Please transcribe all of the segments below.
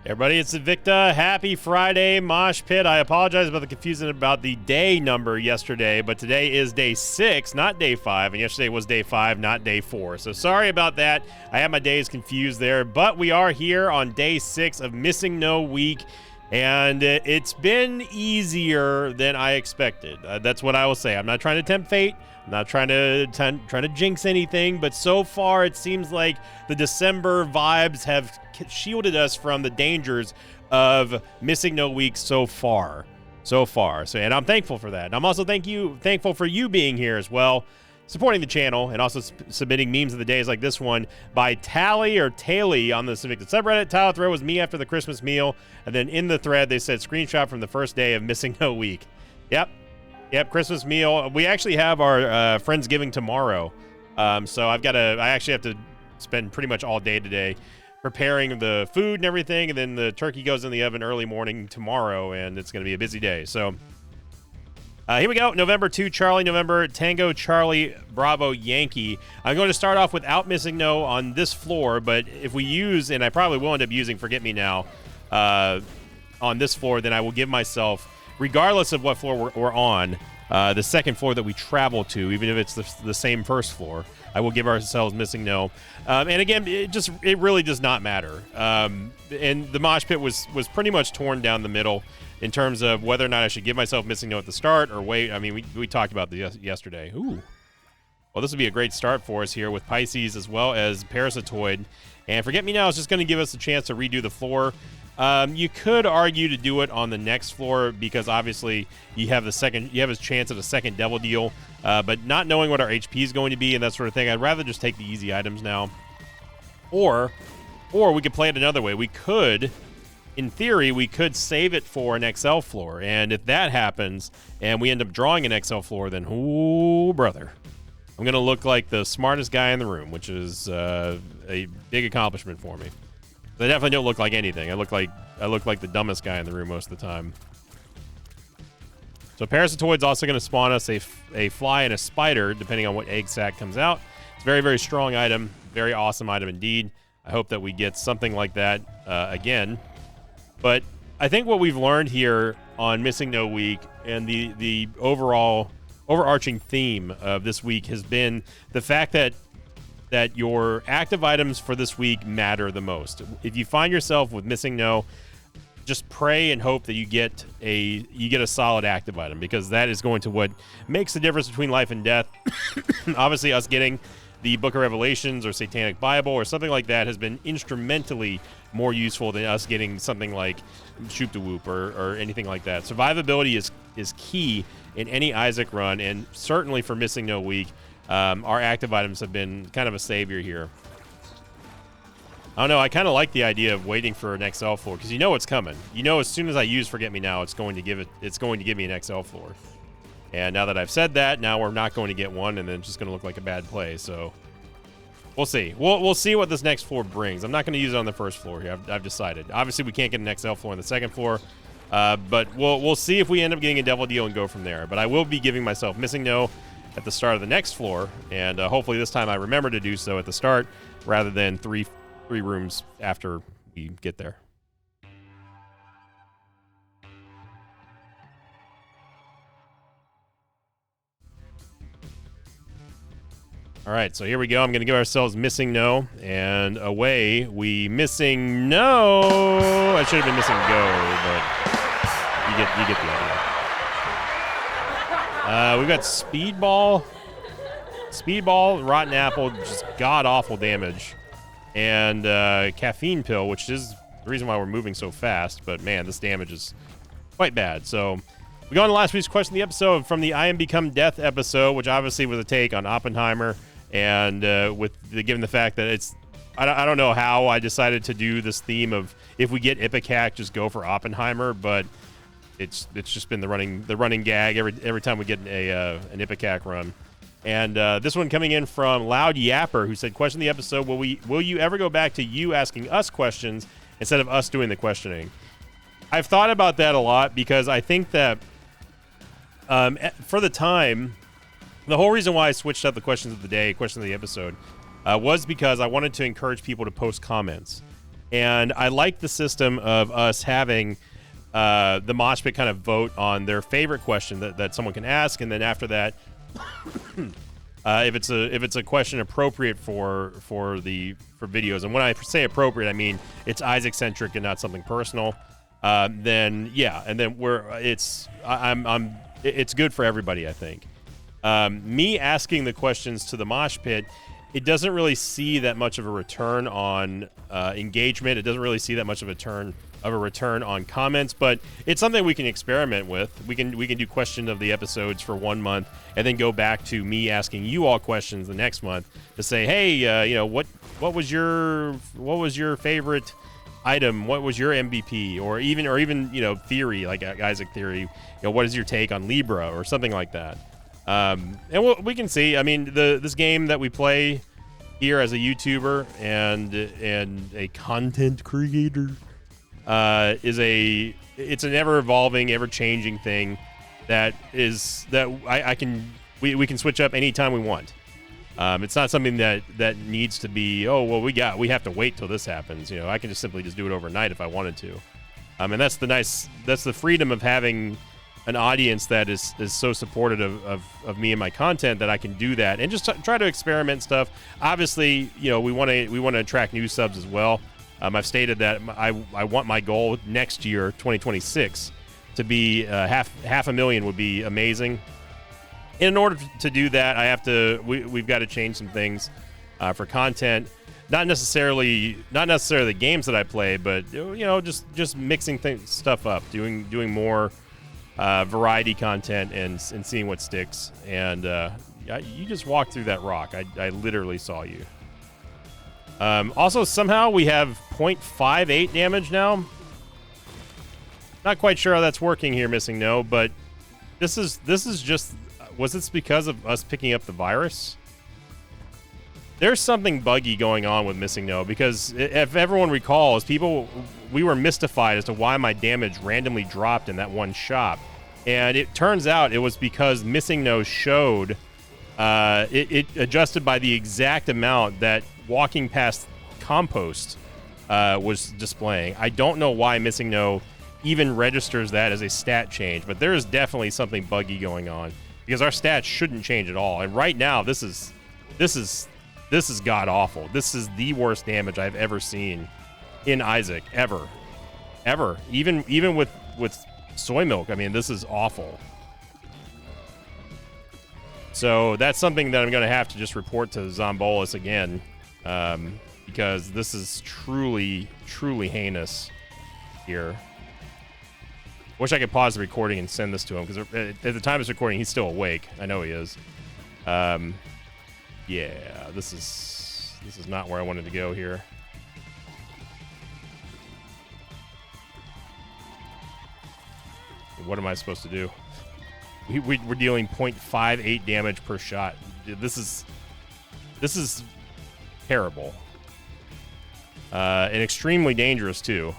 Everybody, it's Invicta. Happy Friday, Mosh Pit. I apologize about the confusion about the day number yesterday, but today is day 6, not day 5, and yesterday was day 5, not day 4. So sorry about that. I had my days confused there, but we are here on day 6 of Missing No Week, and it's been easier than I expected. That's what I will say. I'm not trying to tempt fate. I'm not trying to jinx anything, but so far it seems like the December vibes have shielded us from the dangers of Missing No Week so far. So, and I'm thankful for that. And I'm also thankful for you being here as well, supporting the channel, and also submitting memes of the days like this one by Tally or Taily on the Invicta subreddit. Tile throw was me after the Christmas meal, and then in the thread they said screenshot from the first day of Missing No Week. Yep, Christmas meal. We actually have our Friendsgiving tomorrow. So I actually have to spend pretty much all day today preparing the food and everything, and then the turkey goes in the oven early morning tomorrow, and it's going to be a busy day. So here we go. November 2, Charlie, November, Tango, Charlie, Bravo, Yankee. I'm going to start off without Missing No on this floor, but if we use, and I probably will end up using Forget Me Now on this floor, then I will give myself, regardless of what floor we're on, the second floor that we travel to, even if it's the same first floor, I will give ourselves Missing No. And again, it really does not matter. And the mosh pit was pretty much torn down the middle in terms of whether or not I should give myself Missing No at the start or wait. I mean, we talked about this yesterday. Ooh. Well, this would be a great start for us here with Pisces as well as Parasitoid. And Forget Me Now is just going to give us a chance to redo the floor. You could argue to do it on the next floor because obviously you have a chance at a second Devil Deal, but not knowing what our HP is going to be and that sort of thing, I'd rather just take the easy items now. Or we could play it another way. We could, in theory, save it for an XL floor, and if that happens and we end up drawing an XL floor, then ooh, brother, I'm gonna look like the smartest guy in the room, which is a big accomplishment for me. I definitely don't look like anything. I look like the dumbest guy in the room most of the time. So Parasitoid's also going to spawn us a fly and a spider, depending on what egg sack comes out. It's a very, very strong item. Very awesome item indeed. I hope that we get something like that again. But I think what we've learned here on Missing No Week and the overall overarching theme of this week has been the fact that your active items for this week matter the most. If you find yourself with Missing No, just pray and hope that you get a solid active item, because that is going to what makes the difference between life and death. Obviously, us getting the Book of Revelations or Satanic Bible or something like that has been instrumentally more useful than us getting something like Shoop da Whoop or anything like that. Survivability is key in any Isaac run, and certainly for Missing No Week. Our active items have been kind of a savior here. I don't know. I kind of like the idea of waiting for an XL floor because you know it's coming. You know, as soon as I use Forget Me Now, it's going to give me an XL floor. And now that I've said that, now we're not going to get one, and then it's just going to look like a bad play. So we'll see. We'll see what this next floor brings. I'm not going to use it on the first floor here. I've decided. Obviously, we can't get an XL floor on the second floor, but we'll see if we end up getting a Devil Deal and go from there. But I will be giving myself Missing No at the start of the next floor, and hopefully this time I remember to do so at the start rather than three rooms after we get there. All right, so here we go. I'm going to give ourselves Missing No, and away we Missing No. I should have been Missing Go, but you get the idea. We've got Speedball, Rotten Apple, just god-awful damage, and Caffeine Pill, which is the reason why we're moving so fast, but man, this damage is quite bad. So we go on to last week's question of the episode from the I Am Become Death episode, which obviously was a take on Oppenheimer, and given the fact that I don't know how I decided to do this theme of if we get Ipecac, just go for Oppenheimer, but it's just been the running gag every time we get an Ipecac run. And this one coming in from Loud Yapper, who said, question of the episode, will you ever go back to you asking us questions instead of us doing the questioning? I've thought about that a lot because I think that for the time, the whole reason why I switched up the questions of the day, question of the episode, was because I wanted to encourage people to post comments. And I like the system of us having the mosh pit kind of vote on their favorite question that someone can ask, and then after that, if it's a question appropriate for videos, and when I say appropriate, I mean it's Isaac centric and not something personal. Then yeah, and then it's good for everybody, I think. Me asking the questions to the mosh pit, it doesn't really see that much of a return on engagement. It doesn't really see that much of a return on comments, but it's something we can experiment with. We can do question of the episodes for 1 month, and then go back to me asking you all questions the next month to say, hey, what was your favorite item? What was your MVP? Or even theory, like Isaac theory. What is your take on Libra or something like that? And we can see. I mean, this game that we play here as a YouTuber and a content creator it's an ever evolving, ever changing thing that we can switch up anytime we want. It's not something that needs to be, we have to wait till this happens. I can just simply do it overnight if I wanted to. And that's the freedom of having an audience that is so supportive of me and my content, that I can do that and just try to experiment stuff. Obviously, we want to attract new subs as well. I've stated that I want my goal next year, 2026, to be half a million would be amazing. In order to do that, we've got to change some things for content. Not necessarily the games that I play, but just mixing stuff up, doing more variety content and seeing what sticks. And you just walked through that rock. I literally saw you. Also, somehow we have 0.58 damage now. Not quite sure how that's working here, Missing No, but this is just... Was this because of us picking up the virus? There's something buggy going on with Missing No, because if everyone recalls, we were mystified as to why my damage randomly dropped in that one shop. And it turns out it was because Missing No showed... it adjusted by the exact amount that walking past compost was displaying. I don't know why Missing No even registers that as a stat change, but there is definitely something buggy going on, because our stats shouldn't change at all. And right now, this is god awful. This is the worst damage I've ever seen in Isaac ever. Even with soy milk. I mean, this is awful. So that's something that I'm going to have to just report to Zombolus again, because this is truly heinous here. Wish I could pause the recording and send this to him, because at the time of this recording, he's still awake. I know he is. Yeah, this is not where I wanted to go here. What am I supposed to do? We're dealing 0.58 damage per shot. This is terrible. And extremely dangerous too.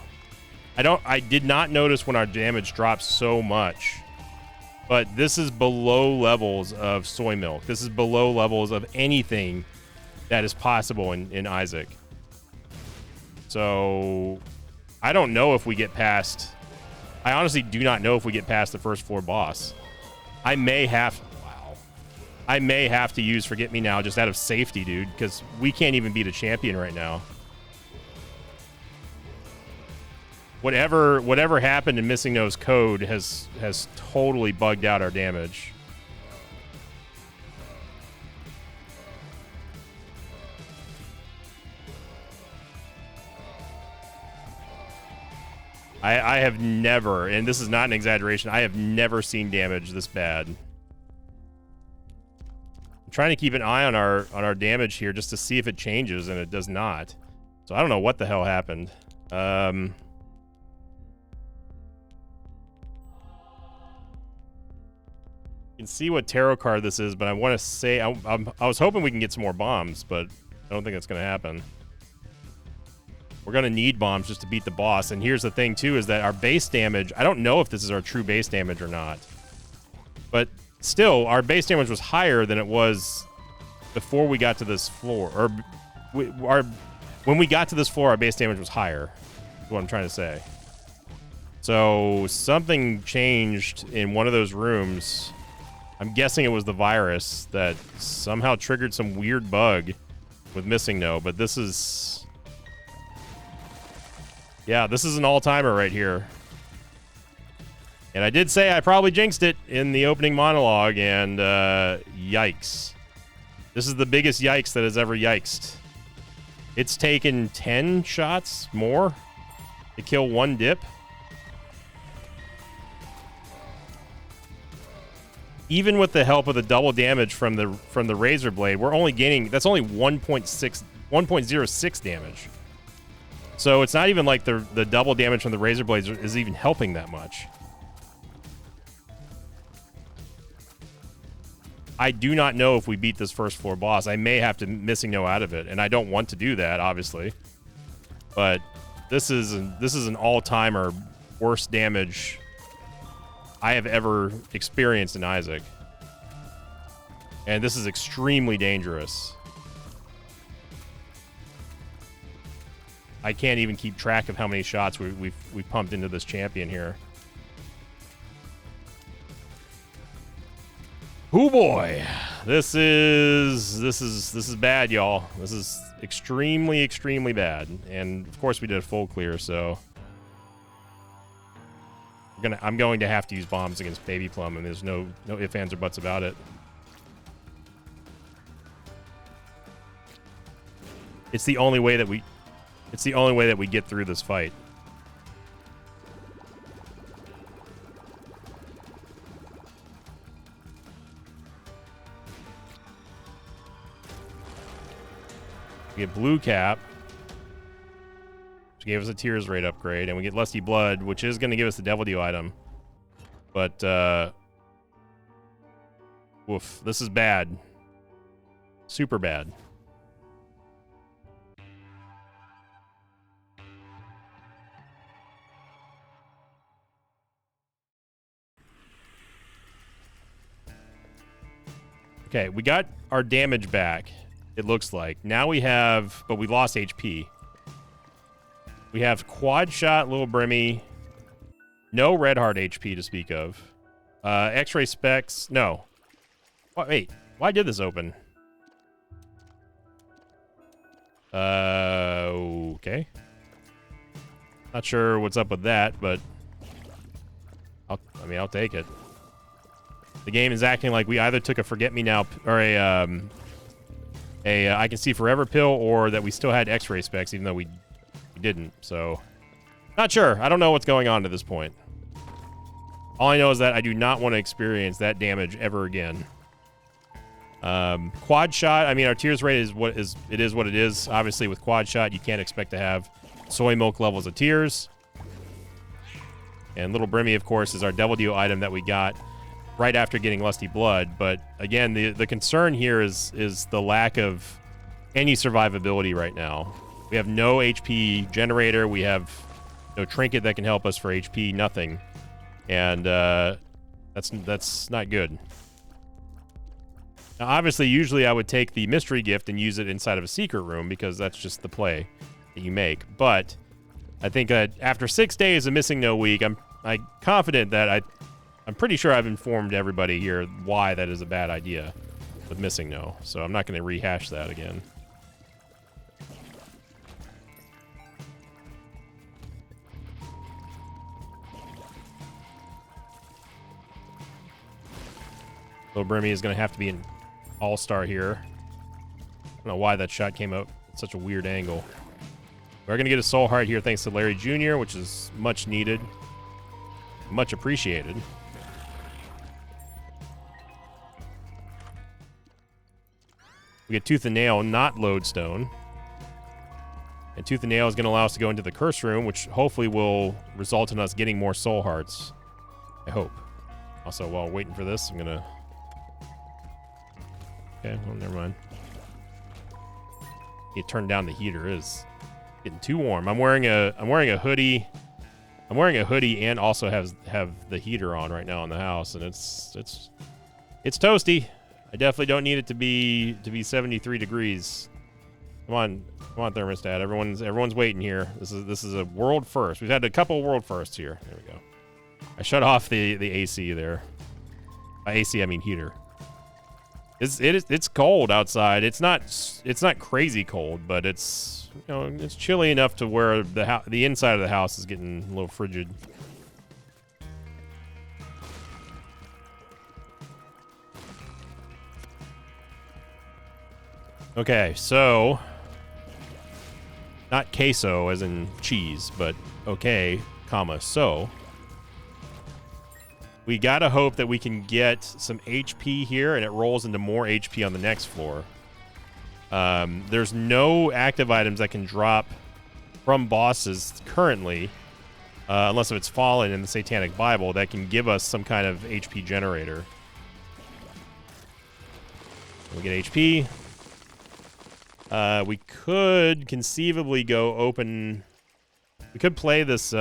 I did not notice when our damage dropped so much, but this is below levels of soy milk. This is below levels of anything that is possible in Isaac. So I don't know if we get past... I honestly do not know if we get past the first floor boss. I may have to use Forget Me Now just out of safety, dude, because we can't even beat a champion right now. Whatever happened in Missing No's code has totally bugged out our damage. I have never, and this is not an exaggeration, I have never seen damage this bad. I'm trying to keep an eye on our damage here just to see if it changes, and it does not. So I don't know what the hell happened. You can see what tarot card this is, but I want to say I was hoping we can get some more bombs, but I don't think that's going to happen. We're going to need bombs just to beat the boss. And here's the thing, too, is that our base damage... I don't know if this is our true base damage or not. But still, our base damage was higher than it was before we got to this floor. Or when we got to this floor, our base damage was higher. Is what I'm trying to say. So something changed in one of those rooms. I'm guessing it was the virus that somehow triggered some weird bug with Missing No, but this is... Yeah, this is an all-timer right here. And I did say I probably jinxed it in the opening monologue, and yikes. This is the biggest yikes that has ever yikesed. It's taken 10 shots more to kill one dip. Even with the help of the double damage from the Razor Blade, we're only gaining... That's only 1.06 damage. So it's not even like the double damage from the Razor Blades is even helping that much. I do not know if we beat this first floor boss. I may have to Missing No out of it, and I don't want to do that, obviously. But this is an all-timer worst damage I have ever experienced in Isaac. And this is extremely dangerous. I can't even keep track of how many shots we've pumped into this champion here. Oh boy, this is bad, y'all. This is extremely bad, and of course we did a full clear, so I'm going to have to use bombs against Baby Plum, and there's no ifs, ands, or buts about it. It's the only way that we get through this fight. We get Blue Cap, which gave us a Tears rate upgrade, and we get Lusty Blood, which is going to give us the Devil Dew item. But, woof, this is bad. Super bad. Okay, we got our damage back, it looks like. Now we have... But we lost HP. We have Quad Shot, Little Brimmy. No Red Heart HP to speak of. X-Ray Specs. No. Oh, wait. Why did this open? Okay. Not sure what's up with that, but... I'll take it. The game is acting like we either took a Forget-Me-Now or a I Can See Forever pill, or that we still had X-Ray Specs, even though we didn't. So, not sure. I don't know what's going on to this point. All I know is that I do not want to experience that damage ever again. Quad Shot. I mean, our Tears rate is what it is. Obviously, with Quad Shot, you can't expect to have soy milk levels of Tears. And Little Brimmy, of course, is our Devil Dew item that we got right after getting Lusty Blood. But again, the concern here is the lack of any survivability right now. We have no HP generator. We have no trinket that can help us for HP. Nothing, and that's not good. Now, obviously, usually I would take the mystery gift and use it inside of a secret room because that's just the play that you make. But I think that after 6 days of Missing No week, I'm confident that I'm pretty sure I've informed everybody here why that is a bad idea with Missing No, so I'm not going to rehash that again. Little Brimmy is going to have to be an all-star here. I don't know why that shot came out at such a weird angle. We're going to get a Soul Heart here thanks to Larry Jr., which is much needed, much appreciated. We get Tooth and Nail, not Lodestone. And Tooth and Nail is going to allow us to go into the Curse Room, which hopefully will result in us getting more Soul Hearts. I hope. Also, while waiting for this, I'm going to... Okay, well, never mind. You turn down the heater. It is getting too warm. I'm wearing a hoodie. I'm wearing a hoodie and also have the heater on right now in the house, and it's toasty. I definitely don't need it to be 73 degrees. Come on, thermostat. Everyone's waiting here. This is a world first. We've had a couple of world firsts here. There we go. I shut off the AC there. By AC I mean heater. It's cold outside. It's not crazy cold, but it's it's chilly enough to where the inside of the house is getting a little frigid. Okay, so not queso as in cheese, but okay, comma, so we gotta hope that we can get some HP here and it rolls into more HP on the next floor. There's no active items that can drop from bosses currently, unless if it's fallen in the Satanic Bible, that can give us some kind of HP generator. We get HP. We could conceivably go open... We could play this... we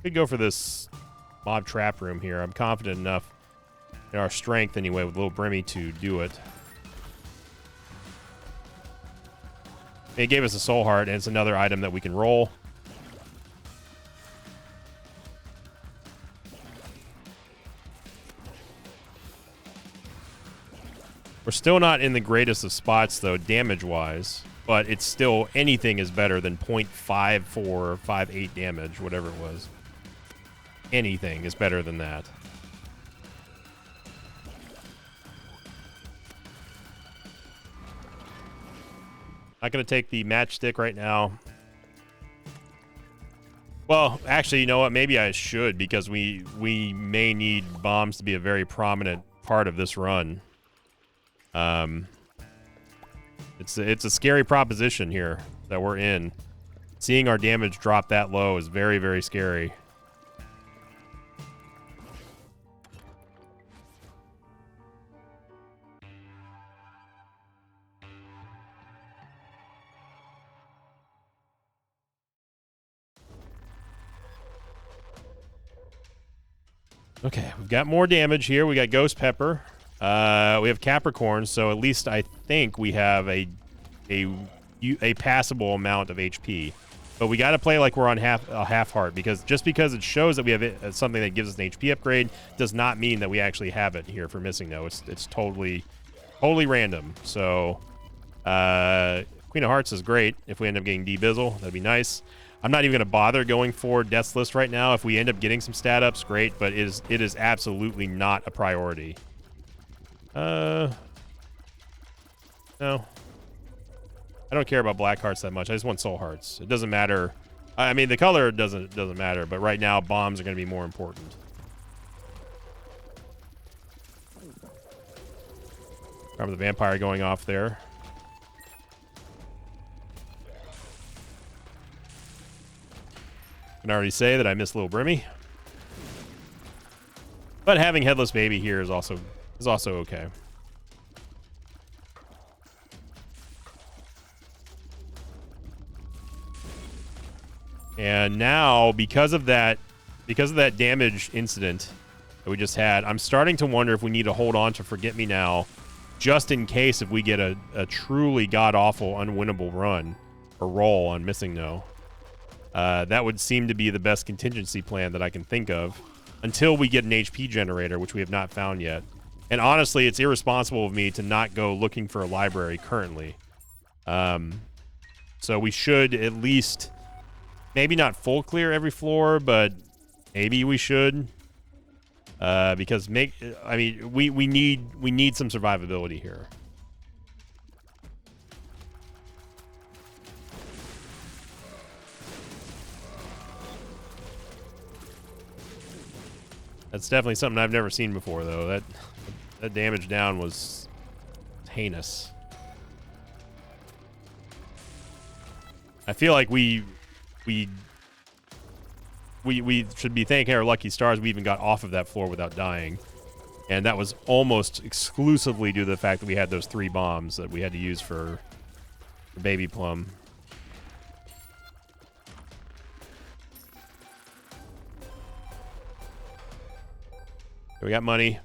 could go for this mob trap room here. I'm confident enough in our strength anyway with Little Brimmy to do it. It gave us a soul heart, and it's another item that we can roll. We're still not in the greatest of spots, though, damage-wise. But it's still, anything is better than 0.5458 damage, whatever it was. Anything is better than that. Not going to take the matchstick right now. Well, actually, you know what? Maybe I should, because we may need bombs to be a very prominent part of this run. It's a scary proposition here that we're in. Seeing our damage drop that low is very, very scary. Okay, we've got more damage here. We got Ghost Pepper. We have Capricorn, so at least I think we have a passable amount of HP. But we got to play like we're on half heart, because just because it shows that we have something that gives us an HP upgrade does not mean that we actually have it here for Missing No. It's totally random. So Queen of Hearts is great. If we end up getting D-Bizzle, that'd be nice. I'm not even going to bother going for Death's List right now. If we end up getting some stat ups, great, but it is absolutely not a priority. No. I don't care about black hearts that much. I just want soul hearts. It doesn't matter. I mean, the color doesn't matter, but right now bombs are going to be more important. Remember the vampire going off there. I can already say that I miss Little Brimmy. But having Headless Baby here is also okay. And now, because of that damage incident that we just had, I'm starting to wonder if we need to hold on to Forget Me Now, just in case if we get a truly god-awful, unwinnable run or roll on Missing No. That would seem to be the best contingency plan that I can think of until we get an HP generator, which we have not found yet. And honestly, it's irresponsible of me to not go looking for a library currently. So we should at least, maybe not full clear every floor, but maybe we should. Because we need some survivability here. That's definitely something I've never seen before, though. That damage down was heinous. I feel like we should be thanking our lucky stars we even got off of that floor without dying. And that was almost exclusively due to the fact that we had those 3 bombs that we had to use for Baby Plum. We got money.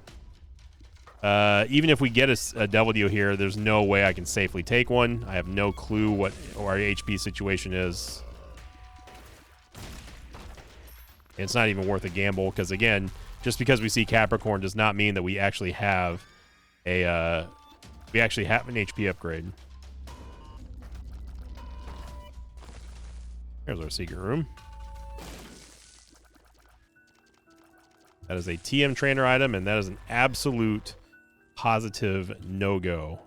Even if we get a W here, there's no way I can safely take one. I have no clue what our HP situation is. And it's not even worth a gamble because, again, just because we see Capricorn does not mean that we actually have an HP upgrade. Here's our secret room. That is a TM trainer item, and that is an absolute positive no-go.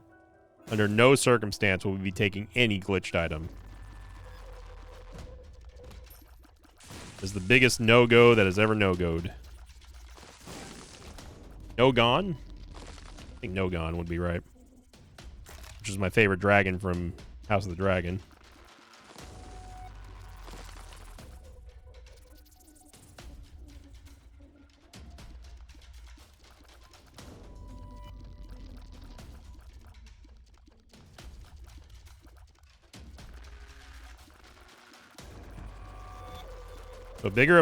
Under no circumstance will we be taking any glitched item. This is the biggest no-go that has ever no-goed. No-gone? I think no-gone would be right. Which is my favorite dragon from House of the Dragon. So bigger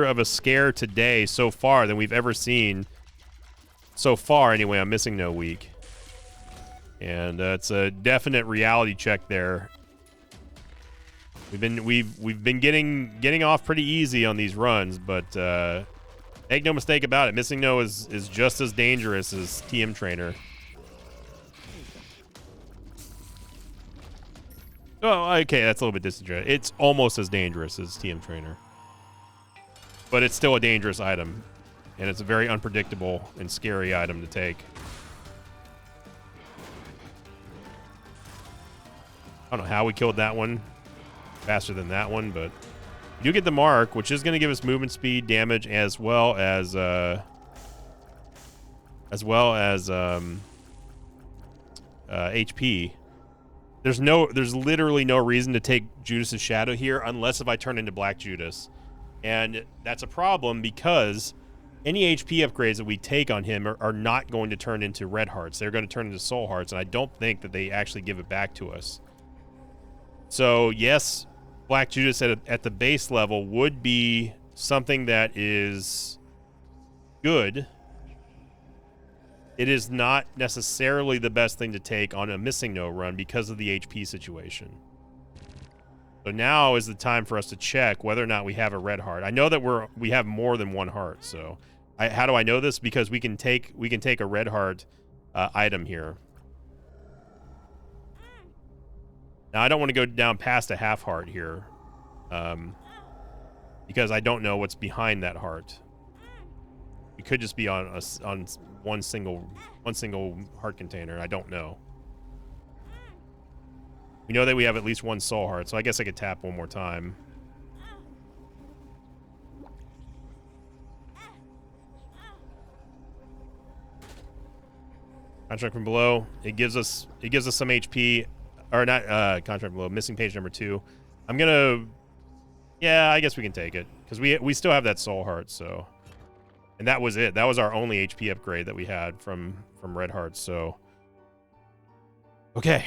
of a scare today so far than we've ever seen so far. Anyway, I'm missing no week, and it's a definite reality check there. We've been getting off pretty easy on these runs, but make no mistake about it, missing no is just as dangerous as TM trainer. Oh, okay, that's a little bit disingenuous. It's almost as dangerous as TM Trainer. But it's still a dangerous item. And it's a very unpredictable and scary item to take. I don't know how we killed that one faster than that one, but we do get the mark, which is going to give us movement speed, damage, as well as HP. There's literally no reason to take Judas's Shadow here unless if I turn into Black Judas. And that's a problem because any HP upgrades that we take on him are not going to turn into red hearts. They're going to turn into soul hearts, and I don't think that they actually give it back to us. So, yes, Black Judas at the base level would be something that is good. It is not necessarily the best thing to take on a missing no run because of the HP situation. So now is the time for us to check whether or not we have a red heart. I know that we have more than one heart. So how do I know this? Because we can take a red heart item here. Now I don't want to go down past a half heart here, because I don't know what's behind that heart. We could just be on one single heart container. I don't know. We know that we have at least one soul heart, so I guess I could tap one more time. Contract from below. It gives us some HP, or not. Contract below. Missing page number 2. I'm gonna. Yeah, I guess we can take it because we still have that soul heart. So. And that was it. That was our only HP upgrade that we had from Red Hearts. So, okay.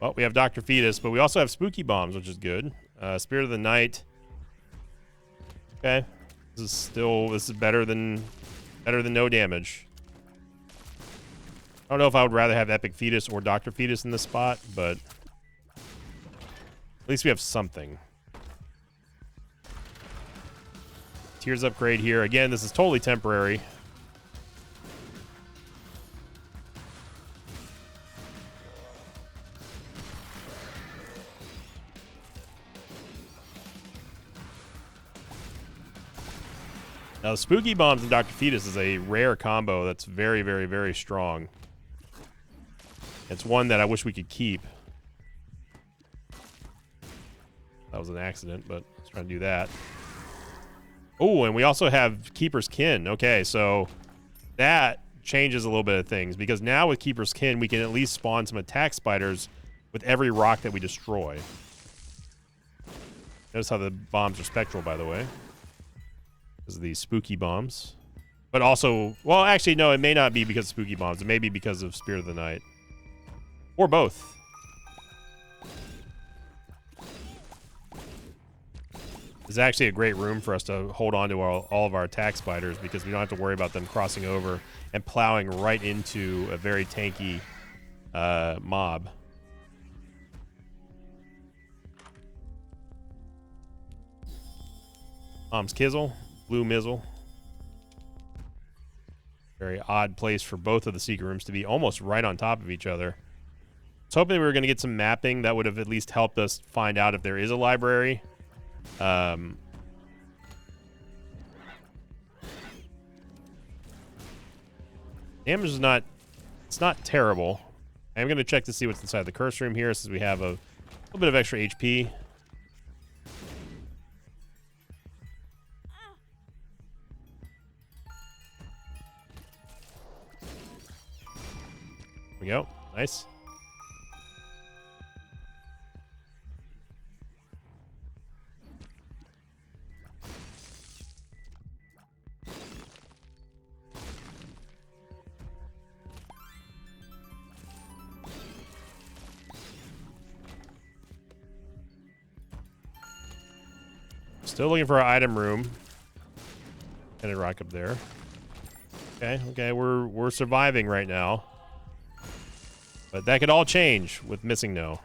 Well, we have Dr. Fetus, but we also have Spooky Bombs, which is good. Spirit of the Night. Okay, this is better than no damage. I don't know if I would rather have Epic Fetus or Dr. Fetus in this spot, but at least we have something. Tears upgrade here. Again, this is totally temporary. Now, the Spooky Bombs and Dr. Fetus is a rare combo that's very, very, very strong. It's one that I wish we could keep. That was an accident, but let's try to do that. Oh, and we also have Keeper's Kin. Okay, so that changes a little bit of things because now with Keeper's Kin, we can at least spawn some attack spiders with every rock that we destroy. Notice how the bombs are spectral, by the way. Because of these spooky bombs. But also, well, actually, no, it may not be because of spooky bombs. It may be because of Spirit of the Night. Or both. This is actually a great room for us to hold on to all of our attack spiders because we don't have to worry about them crossing over and plowing right into a very tanky mob. Mom's Kizzle, Blue Mizzle. Very odd place for both of the secret rooms to be almost right on top of each other. I was hoping we were going to get some mapping that would have at least helped us find out if there is a library. Damage is not, it's not terrible. I'm going to check to see what's inside the curse room here since we have a little bit of extra HP. There we go. Nice. Still looking for our item room. And a rock up there. Okay, we're surviving right now. But that could all change with Missing No.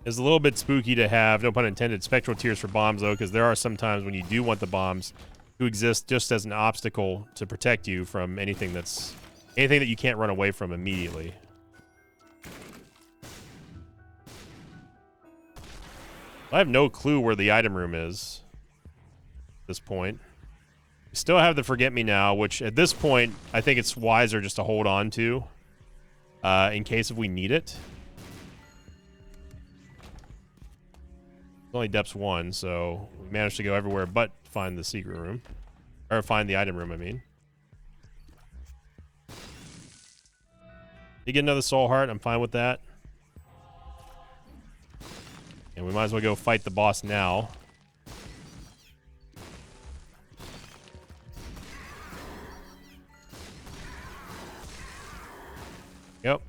It's a little bit spooky to have, no pun intended, spectral tears for bombs though, because there are some times when you do want the bombs to exist just as an obstacle to protect you from anything that you can't run away from immediately. I have no clue where the item room is at this point. We still have the Forget Me Now, which at this point, I think it's wiser just to hold on to in case if we need it. It's only depths 1, so we managed to go everywhere but find the secret room. Or find the item room, I mean. You get another soul heart, I'm fine with that. And we might as well go fight the boss now. Yep.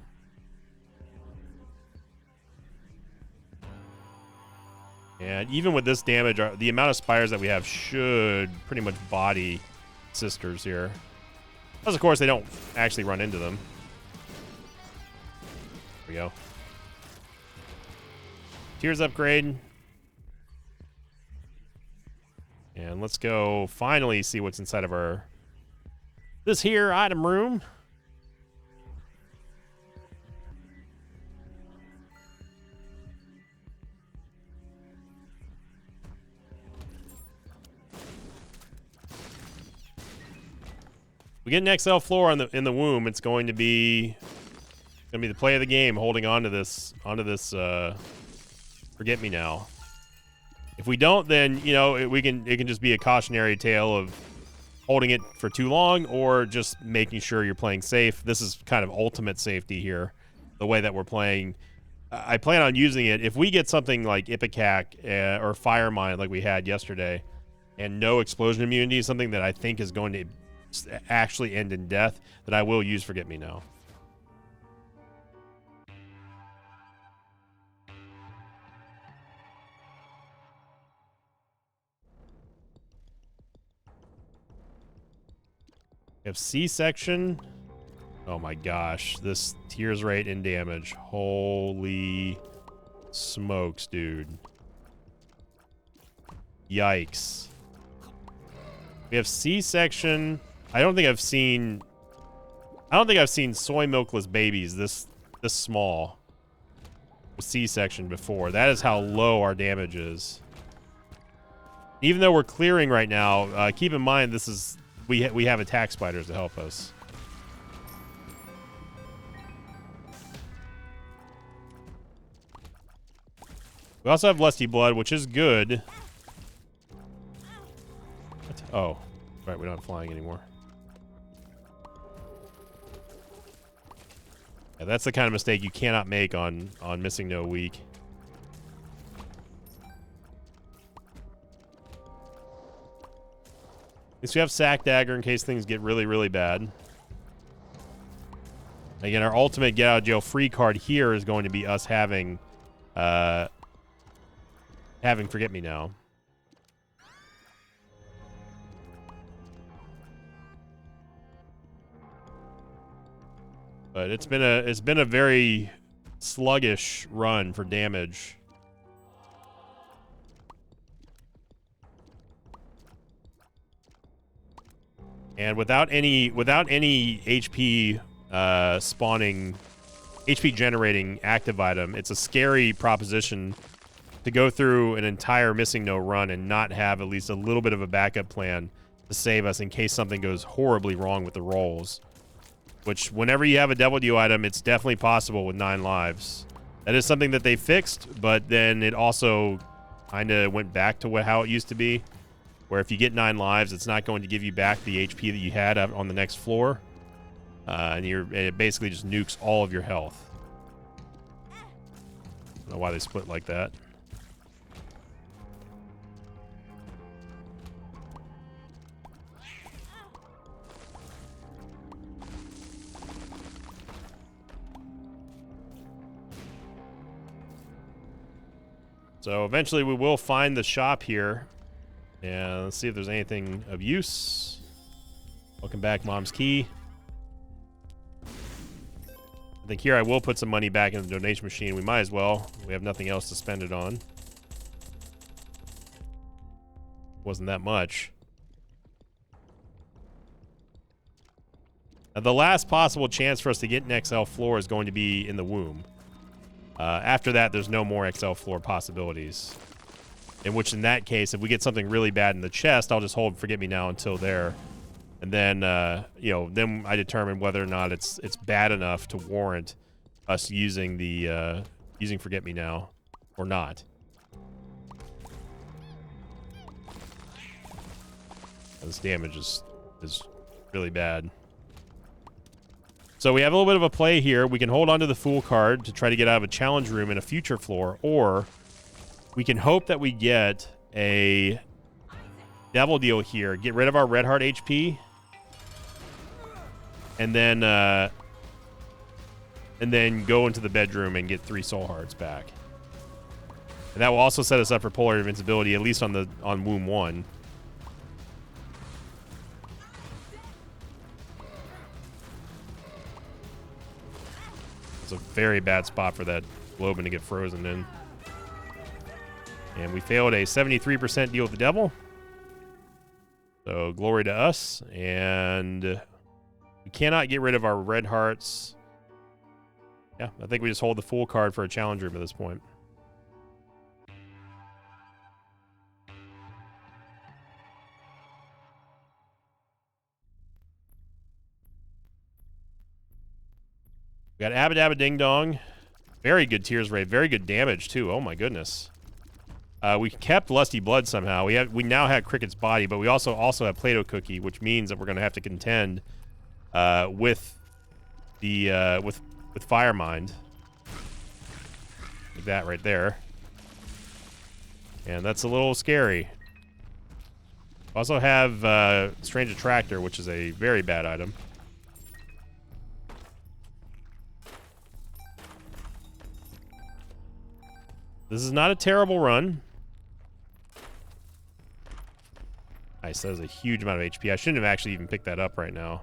And even with this damage, the amount of spires that we have should pretty much body sisters here. Plus, of course, they don't actually run into them. There we go. Tears upgrade. And let's go finally see what's inside of this here item room. We get an XL floor in the womb. It's going to be the play of the game, holding on to this Forget Me Now. If we don't, then it can just be a cautionary tale of holding it for too long or just making sure you're playing safe. This is kind of ultimate safety here, the way that we're playing. I plan on using it if we get something like Ipecac or Fire Mine like we had yesterday, and no explosion immunity, something that I think is going to actually end in death, that I will use Forget Me Now. We have C-section. Oh my gosh, this tears rate and damage. Holy smokes, dude. Yikes. We have C-section. I don't think I've seen soy milkless babies this small with C-section before. That is how low our damage is. Even though we're clearing right now, keep in mind this is we have attack spiders to help us. We also have Lusty Blood, which is good. What? Oh, right, we're not flying anymore. Yeah, that's the kind of mistake you cannot make on Missing No week. least we have Sack Dagger in case things get really, really bad. Again, our ultimate get out of jail free card here is going to be us having Forget Me Now. But it's been a very sluggish run for damage. And without any HP spawning, HP generating active item, it's a scary proposition to go through an entire Missing No run and not have at least a little bit of a backup plan to save us in case something goes horribly wrong with the rolls. Which, whenever you have a Devil Deal item, it's definitely possible with 9 lives. That is something that they fixed, but then it also kind of went back to how it used to be, where if you get 9 lives, it's not going to give you back the HP that you had on the next floor, and it basically just nukes all of your health. I don't know why they split like that. So eventually we will find the shop here. And let's see if there's anything of use. Welcome back, Mom's Key. I think here I will put some money back in the donation machine. We might as well. We have nothing else to spend it on. Wasn't that much. Now, the last possible chance for us to get an XL floor is going to be in the womb. After that, there's no more XL floor possibilities. In which, in that case, if we get something really bad in the chest, I'll just hold Forget Me Now until there. And then, then I determine whether or not it's bad enough to warrant us using the using Forget Me Now or not. This damage is really bad. So we have a little bit of a play here. We can hold on to the Fool card to try to get out of a challenge room in a future floor, or we can hope that we get a Devil Deal here, get rid of our Red Heart HP, and then go into the bedroom and get 3 Soul Hearts back. And that will also set us up for Polar Invincibility, at least on Womb 1. It's a very bad spot for that Globin to get frozen in. And we failed a 73% deal with the devil. So glory to us. And we cannot get rid of our red hearts. Yeah, I think we just hold the Fool card for a challenge room at this point. We got Abba Dabba Ding Dong. Very good Tears Rave. Very good damage, too. Oh, my goodness. We kept Lusty Blood somehow. We now have Cricket's Body, but we also have Play-Doh Cookie, which means that we're going to have to contend with Fire Mind. Like that right there. And that's a little scary. Also have Strange Attractor, which is a very bad item. This is not a terrible run. Nice, that was a huge amount of HP. I shouldn't have actually even picked that up right now.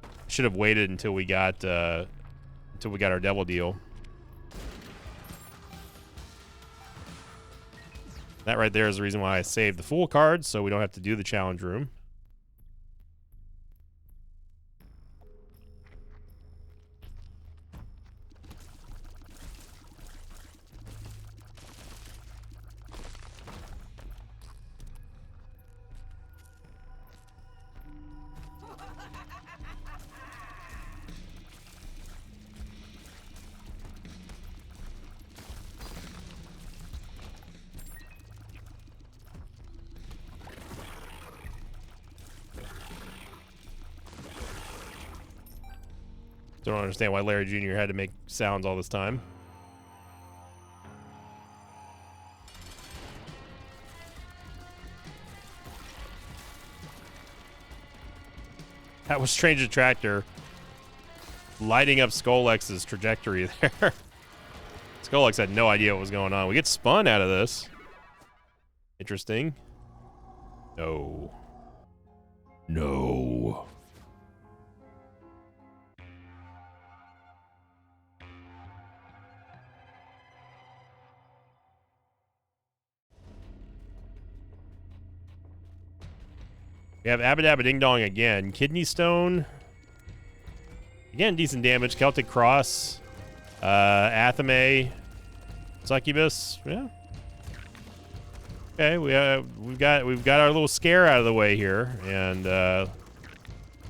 I should have waited until we got our Devil Deal. That right there is the reason why I saved the Fool card, so we don't have to do the challenge room. Don't understand why Larry Jr. had to make sounds all this time. That was Strange Attractor lighting up Skolex's trajectory there. Skolex had no idea what was going on. We get spun out of this. Interesting. No. No. We have Abadabba Ding Dong again. Kidney Stone. Again, decent damage. Celtic Cross. Athame. Succubus. Yeah. Okay, we've got our little scare out of the way here, and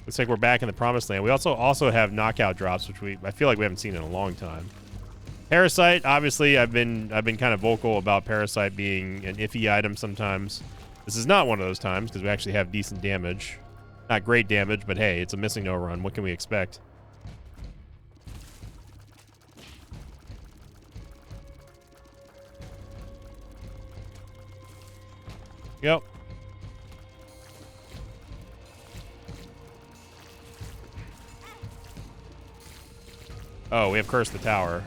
looks like we're back in the promised land. We also have knockout drops, which I feel like we haven't seen in a long time. Parasite, obviously, I've been kind of vocal about Parasite being an iffy item sometimes. This is not one of those times because we actually have decent damage. Not great damage, but hey, it's a missing no run. What can we expect? Yep. Oh, we have Curse the Tower.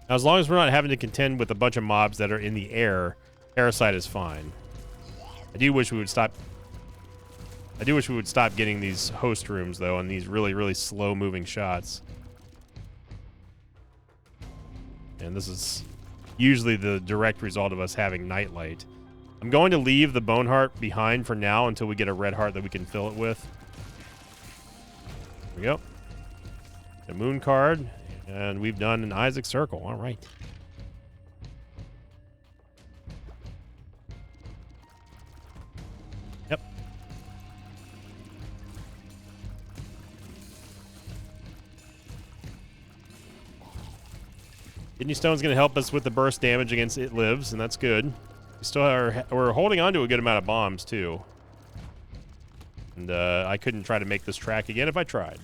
Now, as long as we're not having to contend with a bunch of mobs that are in the air, Parasite is fine. I do wish we would stop getting these host rooms, though, on these really, really slow-moving shots. And this is usually the direct result of us having Nightlight. I'm going to leave the Bone Heart behind for now until we get a red heart that we can fill it with. There we go. The Moon card. And we've done an Isaac Circle. All right. Yep. Kidney Stone's going to help us with the burst damage against It Lives, and that's good. We're holding on to a good amount of bombs, too. And I couldn't try to make this track again if I tried.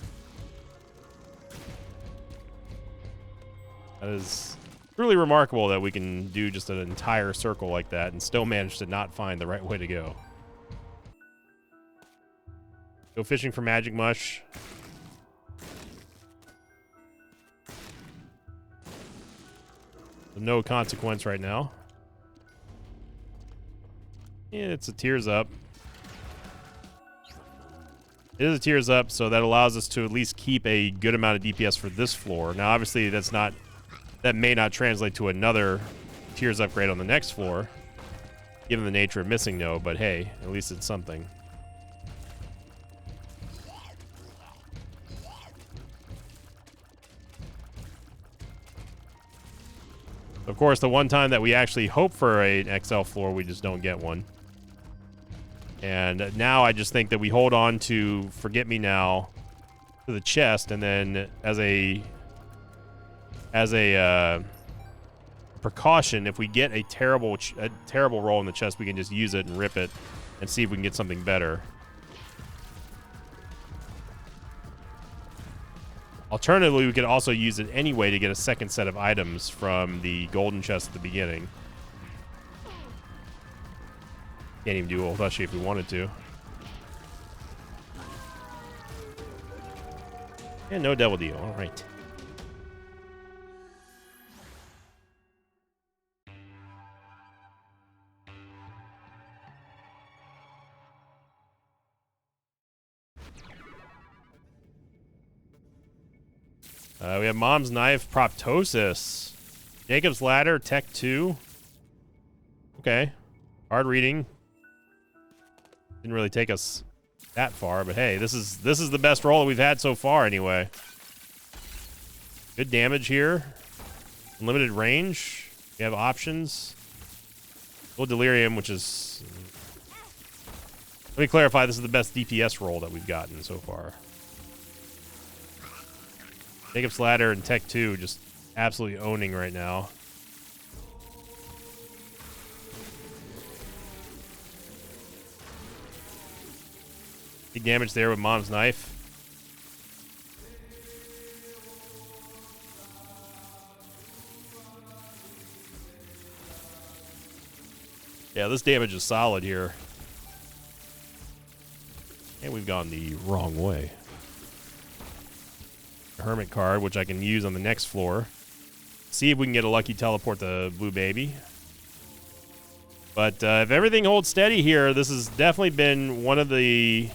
That is truly remarkable that we can do just an entire circle like that and still manage to not find the right way to go. Go fishing for Magic Mush. No consequence right now. Yeah, it's a Tears Up. It is a Tears Up, so that allows us to at least keep a good amount of DPS for this floor. Now, obviously, that may not translate to another Tears upgrade on the next floor, given the nature of Missing No, but hey, at least it's something. Of course, the one time that we actually hope for an XL floor, we just don't get one. And now I just think that we hold on to Forget Me Now to the chest, and then as a precaution, if we get a terrible roll in the chest, we can just use it and rip it and see if we can get something better. Alternatively, we could also use it anyway to get a second set of items from the golden chest at the beginning. Can't even do Ult Hushie if we wanted to. And no Devil Deal. All right. We have Mom's Knife, Proptosis, Jacob's Ladder, Tech 2. Okay. Hard reading. Didn't really take us that far, but hey, this is the best roll that we've had so far anyway. Good damage here. Unlimited range. We have options. Little Delirium, which is... Let me clarify, this is the best DPS roll that we've gotten so far. Jacob's Ladder and Tech 2 just absolutely owning right now. Big damage there with Mom's Knife. Yeah, this damage is solid here. And we've gone the wrong way. A Hermit card, which I can use on the next floor. See if we can get a lucky teleport the Blue Baby. But if everything holds steady here, this has definitely been one of the...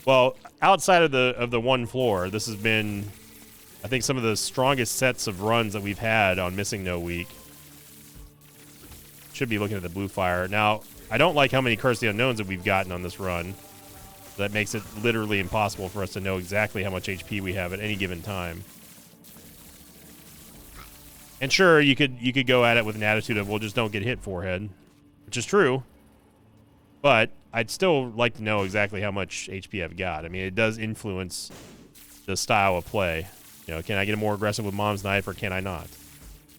Well, outside of the one floor, this has been, I think, some of the strongest sets of runs that we've had on Missing No Week. Should be looking at the Blue Fire. Now, I don't like how many Curse the Unknowns that we've gotten on this run. That makes it literally impossible for us to know exactly how much HP we have at any given time. And sure, you could go at it with an attitude of, well, just don't get hit, forehead. Which is true. But I'd still like to know exactly how much HP I've got. I mean, it does influence the style of play. You know, can I get more aggressive with Mom's Knife or can I not?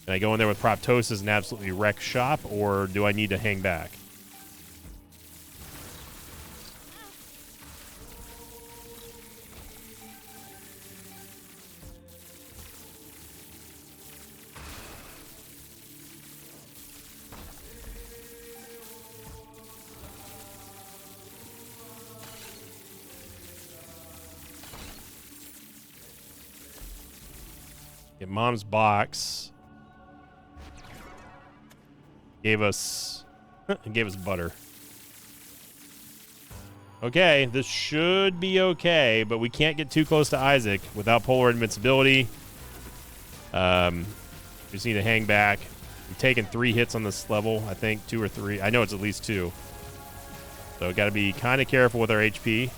Can I go in there with Proptosis and absolutely wreck shop, or do I need to hang back? Get Mom's Box. Gave us butter. Okay, this should be okay, but we can't get too close to Isaac without Polar Invincibility. Just need to hang back. We've taken 3 hits on this level, I think, 2 or 3. I know it's at least 2. So got to be kind of careful with our HP.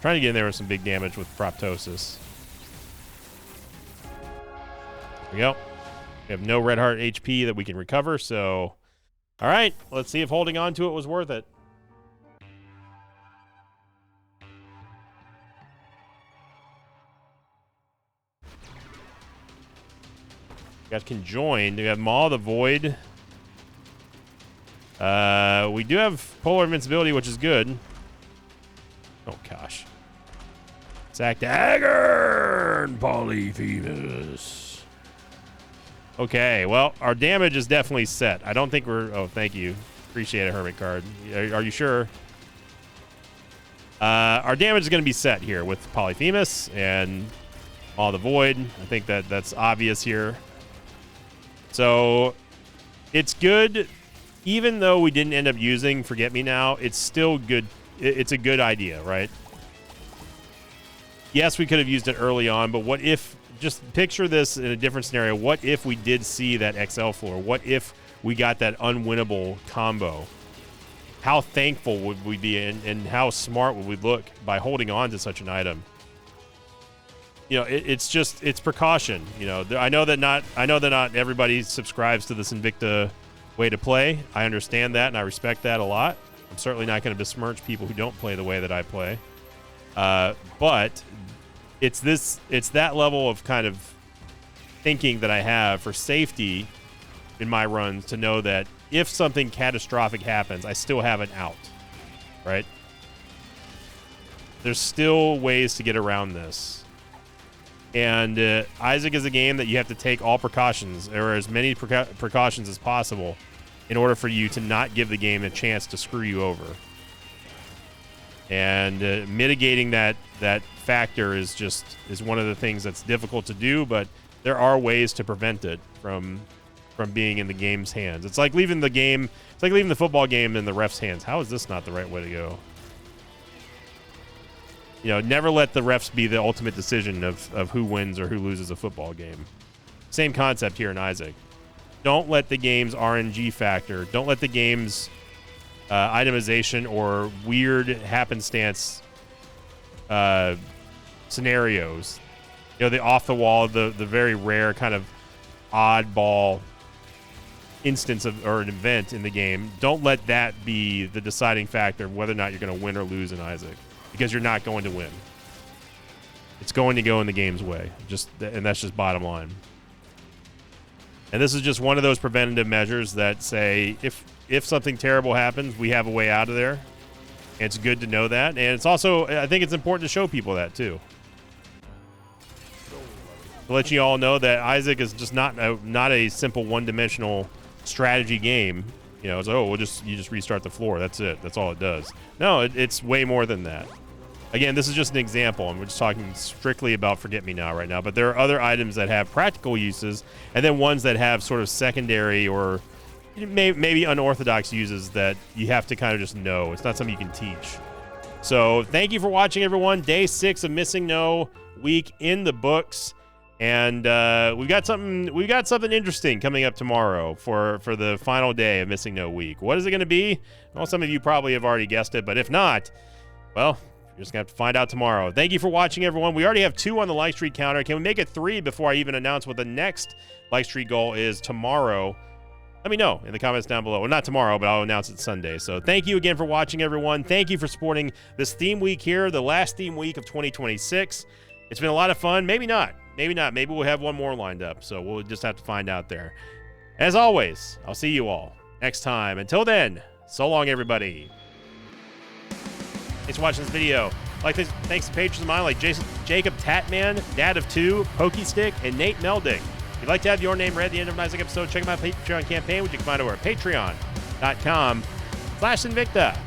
Trying to get in there with some big damage with Proptosis. There we go. We have no Red Heart HP that we can recover, so... Alright, let's see if holding on to it was worth it. Got Conjoined. We have Maw of the Void. We do have Polar Invincibility, which is good. Oh, gosh. Sack Dagger and Polyphemus. Okay, well, our damage is definitely set. I don't think we're... Oh, thank you. Appreciate it, Hermit card. Are you sure? Our damage is going to be set here with Polyphemus and Maw of the Void. I think that's obvious here. So, it's good. Even though we didn't end up using Forget Me Now, it's still good. It's a good idea, right? Yes, we could have used it early on, but what if, just picture this in a different scenario. What if we did see that XL floor? What if we got that unwinnable combo? How thankful would we be, and how smart would we look by holding on to such an item? You know, it's precaution. You know, I know that not everybody subscribes to this Invicta way to play. I understand that, and I respect that a lot. I'm certainly not going to besmirch people who don't play the way that I play. But it's that level of kind of thinking that I have for safety in my runs to know that if something catastrophic happens, I still have an out, right? There's still ways to get around this. And Isaac is a game that you have to take all precautions, or as many precautions as possible, in order for you to not give the game a chance to screw you over. And mitigating that factor is one of the things that's difficult to do, but there are ways to prevent it from being in the game's hands. It's like leaving the football game in the ref's hands. How is this not the right way to go? You know, never let the refs be the ultimate decision of who wins or who loses a football game. Same concept here in Isaac. Don't let the game's RNG factor, don't let the game's itemization or weird happenstance scenarios, you know, the off-the-wall, the very rare kind of oddball instance of or an event in the game, don't let that be the deciding factor of whether or not you're going to win or lose in Isaac. Because you're not going to win. It's going to go in the game's way. And that's just bottom line. And this is just one of those preventative measures that say if something terrible happens, we have a way out of there. It's good to know that. And it's also, I think it's important to show people that too. To let you all know that Isaac is just not a simple one-dimensional strategy game. You know, it's you just restart the floor. That's it. That's all it does. No, it's way more than that. Again, this is just an example, and we're just talking strictly about Forget-Me-Not right now. But there are other items that have practical uses, and then ones that have sort of secondary or maybe unorthodox uses that you have to kind of just know. It's not something you can teach. So thank you for watching, everyone. Day 6 of Missing No week in the books. And we've got something interesting coming up tomorrow for the final day of Missing No week. What is it going to be? Well, some of you probably have already guessed it, but if not, well, you're just going to have to find out tomorrow. Thank you for watching, everyone. We already have 2 on the like streak counter. Can we make it 3 before I even announce what the next like streak goal is tomorrow? Let me know in the comments down below. Well, not tomorrow, but I'll announce it Sunday. So thank you again for watching, everyone. Thank you for supporting this theme week here, the last theme week of 2026. It's been a lot of fun. Maybe not. Maybe not. Maybe we'll have one more lined up. So we'll just have to find out there. As always, I'll see you all next time. Until then, so long, everybody. Thanks for watching this video. Thanks to patrons of mine like Jacob Tatman, Dad of 2, Pokestick, and Nate Melding. If you'd like to have your name read at the end of an Isaac episode, check out my Patreon campaign, which you can find over at patreon.com/Invicta.